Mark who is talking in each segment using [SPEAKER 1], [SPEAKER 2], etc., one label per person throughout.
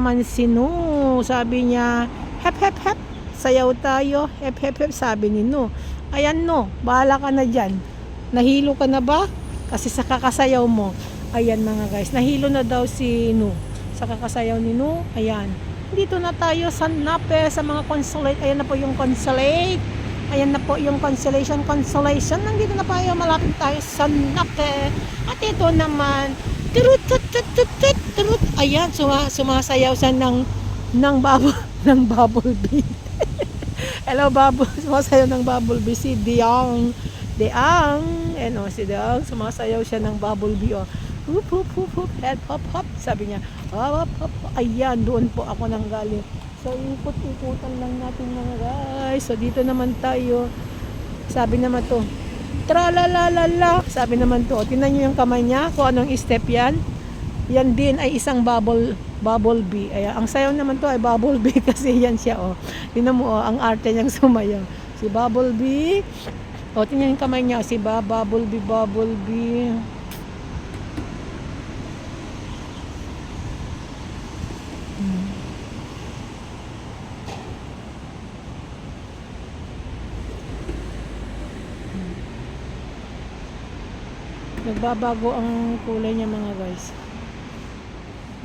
[SPEAKER 1] naman si Nu. Sabi niya, hep hep hep, sayaw tayo. Hep hep hep, sabi ni Nu. Ayan Nu, bahala ka na dyan. Nahilo ka na ba? Kasi sa kakasayaw mo. Ayan mga guys, nahilo na daw si Nu. Sa kakasayaw ni Nu, ayan. Dito na tayo sa Nape, sa mga consulate. Ayan na po yung consulate. Ayan na po yung consolation. Nandito na tayo, malapit tayo sa Nape. At ito naman, turut, turut. Ayan, sumasayaw siya ng bubble, ng bubble bee. Hello, bubble. Sumasayaw ng bubble bee si Diang. Si Diang, sumasayaw siya ng bubble bee. Oh. Hup, hup, hup, hup, head hop, hop. Sabi niya, hop, hop, hop. Ayan, doon po ako nang galing. So, ikot-ikutan lang natin mga guys. So, dito naman tayo. Sabi naman to, tralalalala. Sabi naman to, tingnan nyo yung kamay niya, kung anong step yan. Yan din ay isang bubble bee. Ayan, ang sayaw naman to ay bubble bee kasi yan siya, oh. Tingnan mo, oh, ang arte niyang sumayaw. Si bubble bee. O, tingnan yung kamay niya, si bubble bee. Nagbabago ang kulay niya mga guys.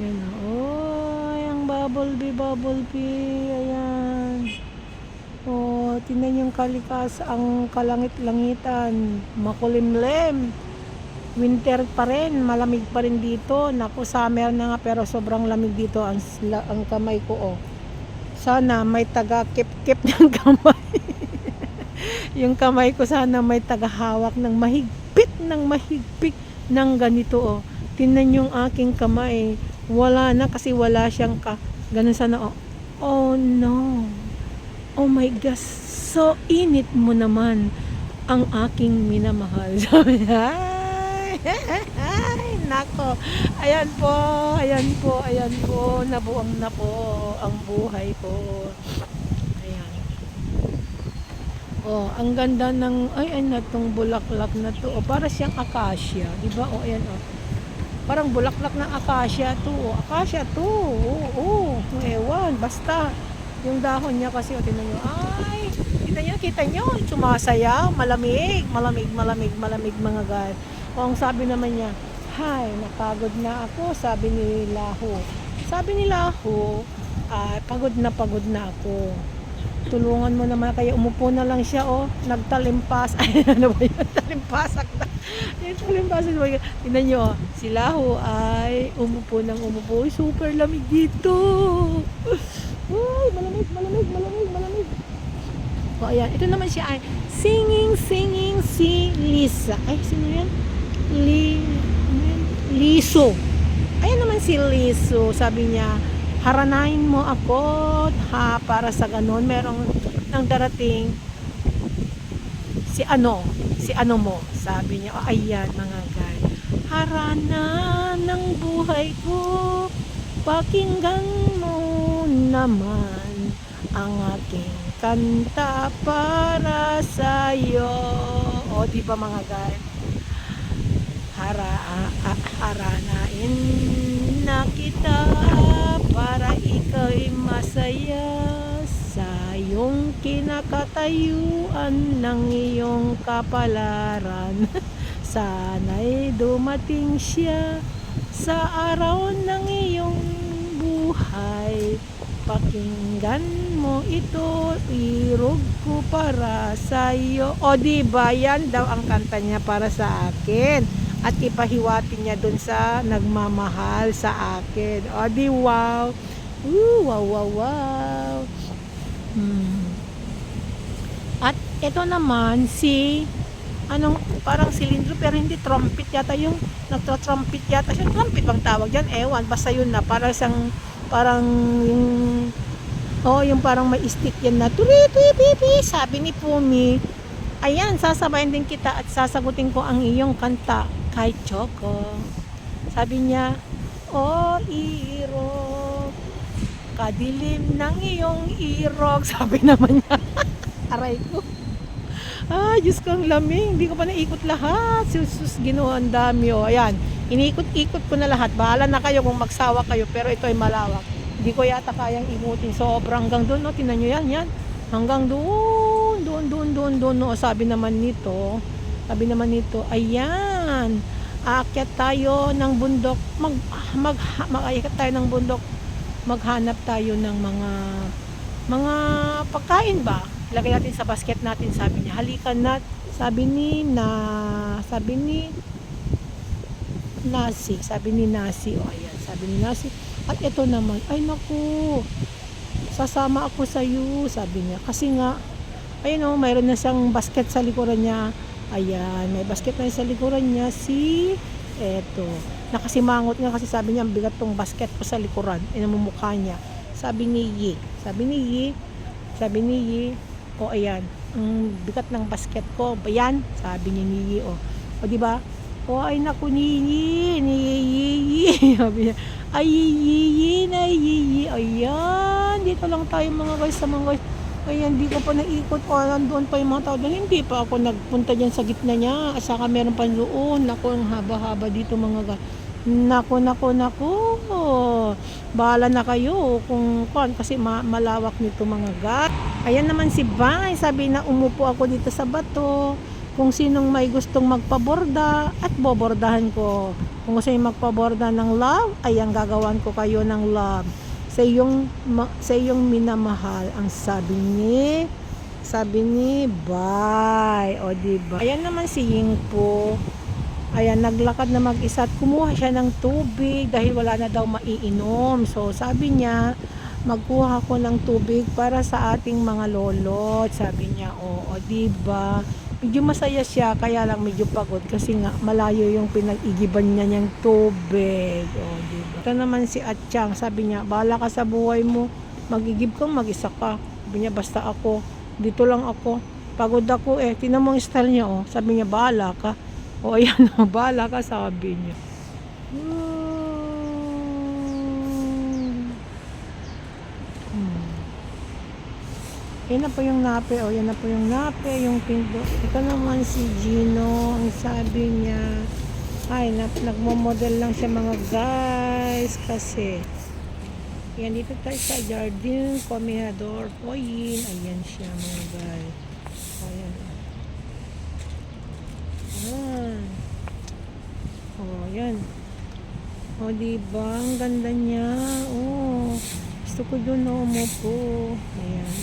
[SPEAKER 1] Yan oh, yung bubble bee, ayan. Oh, tingnan yung kalikas, ang kalangit-langitan, makulimlim. Winter pa rin, malamig pa rin dito. Naku, summer na nga pero sobrang lamig dito ang kamay ko, oh. Sana may taga-kip-kip ng kamay. Yung kamay ko sana may tagahawak ng mahigpit ng ganito, oh. Tingnan yung aking kamay. Wala na kasi wala siyang ganun sana, oh. Oh no. Oh my gosh. So init mo naman ang aking minamahal. Sabi niya. Ay, nako. Ayan po. Nabuang na po ang buhay ko. Oh, ang ganda ng tong bulaklak na to. Oh, para siyang acacia, 'di ba? Oh, ayan oh. Parang bulaklak ng acacia to. Oh, acacia to. Oo, ewan, basta yung dahon niya kasi, oh, tingnan niyo. Ay, kita niyo, sumasayaw, malamig mga guys. Oh, ang sabi naman niya, "Hay, napagod na ako," sabi ni Laho. Pagod na ako. Tulungan mo naman, kaya umupo na lang siya, oh, nagtalimpas. Ay, ano ba yun? Talimpasak na. Yung talimpasak ba yun? Tingnan nyo, oh, si Laho ay umupo. Uy, super lamig dito. Uy, malamig. O, ayan, ito naman siya ay singing si Lisa. Ay, sino yan? Liso. Ayan naman si Liso, sabi niya, haranain mo ako para sa ganun merong nang darating si ano mo, sabi niya. Oh, ayan mga guys, harana ng buhay ko, pakinggan mo naman ang aking kanta para sa'yo. O, di ba mga guys, haranain na kita para ika'y masaya sa iyong kinakatayuan ng iyong kapalaran. Sana'y dumating siya sa araw ng iyong buhay. Pakinggan mo ito, irog ko para sa iyo. O, diba, yan daw ang kanta niya para sa akin. At ipahiwatin niya dun sa nagmamahal sa akin. O, di wow. Wow. At ito naman parang silindro pero hindi trumpet yata yung nagtra-trumpet yata siya. Trumpet bang tawag dyan? Ewan, basta yun na. Parang yung parang may stick yan na turi-pipi. Sabi ni Pumi, ayan, sasabayin din kita at sasagutin ko ang iyong kanta kay Choco. Sabi niya, oh, irog, kadilim ng iyong irog. Sabi naman niya. Aray ko. Diyos ko, ang lamig. Hindi ko pa naikot lahat. Sus, Ginoo, ang dami. Oh. Ayan, iniikot-ikot ko na lahat. Bahala na kayo kung magsawa kayo, pero ito ay malawak. Hindi ko yata kayang imutin. Sobrang hanggang doon, no? Tingnan nyo yan, yan. Hanggang doon, doon, no? Sabi naman nito, ayan. Aakyat tayo ng bundok. Mag-aakyat tayo ng bundok. Maghanap tayo ng mga pagkain ba? Lagay natin sa basket natin, sabi niya. Halikan na, sabi ni Nasi. O ayan, sabi ni Nasi. At ito naman, ay naku, sasama ako sa iyo, sabi niya. Kasi nga, ayun o, mayroon na siyang basket sa likuran niya. Ayan, may basket na sa likuran niya eto. Nakasimangot nga kasi sabi niya, ang bigat tong basket ko sa likuran. Inamumukha niya. Sabi ni Yi, o ayan, ang bigat ng basket ko. Ayan, sabi ni Yi, o diba? O ay naku ni Yi. Sabi niya, ay Yi. Ayan, dito lang tayo mga guys, sa mga guys. Ayan, di ko pa naikot. O, nandoon pa yung mga tao doon. Hindi pa ako nagpunta dyan sa gitna niya. At saka meron pa doon. Naku, ang haba-haba dito mga guys. Naku. Bahala na kayo kung kasi malawak nito mga guys. Ayan naman si Bay. Sabi na umupo ako dito sa bato. Kung sinong may gustong magpaborda at bobordahan ko. Kung gusto yung magpaborda ng love, ayan gagawan ko kayo ng love. Sa iyong minamahal, ang sabi ni Bay. O diba? Ayan naman si Yingpo. Ayan, naglakad na mag-isa at kumuha siya ng tubig dahil wala na daw maiinom. So sabi niya, magkuha ko ng tubig para sa ating mga lolot. Sabi niya, o diba? Medyo masaya siya, kaya lang medyo pagod kasi nga malayo yung pinag-igiban niya niyang tubig. O, diba? Ito naman si Atchang, sabi niya, bahala ka sa buhay mo, magigib kang mag-isa ka. Sabi niya, basta ako, dito lang ako. Pagod ako tingnan mo ang style niya, sabi niya, bahala ka. O, ayan, bahala ka, sabi niya. Yan na po yung nape, yan na po yung nape, yung pindo. Ito naman si Gino, ang sabi niya, ay, nagmo-model lang siya mga guys, kasi, yan dito tayo sa Jardine Comedor Point, ayan siya mga guys. Ayan. Yan. Diba, ang ganda niya. Gusto ko doon umupo. Ayan.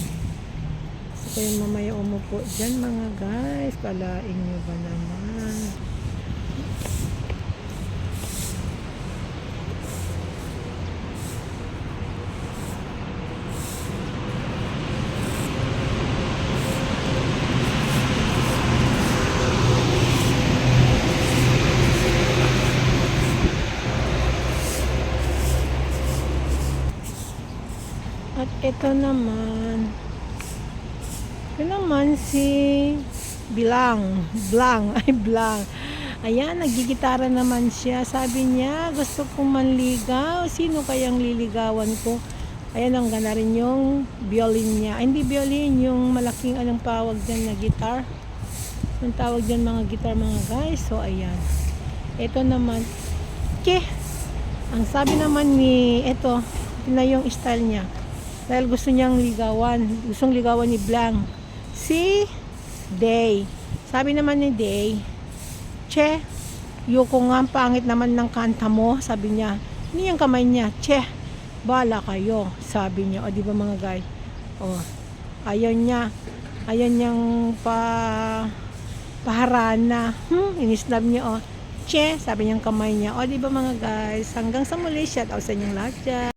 [SPEAKER 1] Gusto ko yung mamaya umupo dyan mga guys. Kalain nyo ba naman? At ito naman si Blang. Ayan, nagigitara naman siya. Sabi niya, gusto kong manligaw. Sino kayang liligawan ko? Ayan, ang gana rin yung violin niya. Ay, hindi violin, yung malaking anong tawag dyan na guitar. Yung tawag dyan mga guitar mga guys. So, ayan. Ito naman, ang sabi naman ni, ito na yung style niya. Dahil gusto niyang gustong ligawan ni Blang. Si Day. Sabi naman ni Day, yuko nga, pangit naman ng kanta mo. Sabi niya, hindi yung kamay niya, bahala kayo. Sabi niya, di ba mga guys? Ayaw niyang paharana. Inisnab niya, sabi niyang kamay niya. Di ba mga guys? Hanggang sa muli, shout out sa inyong lahat dyan.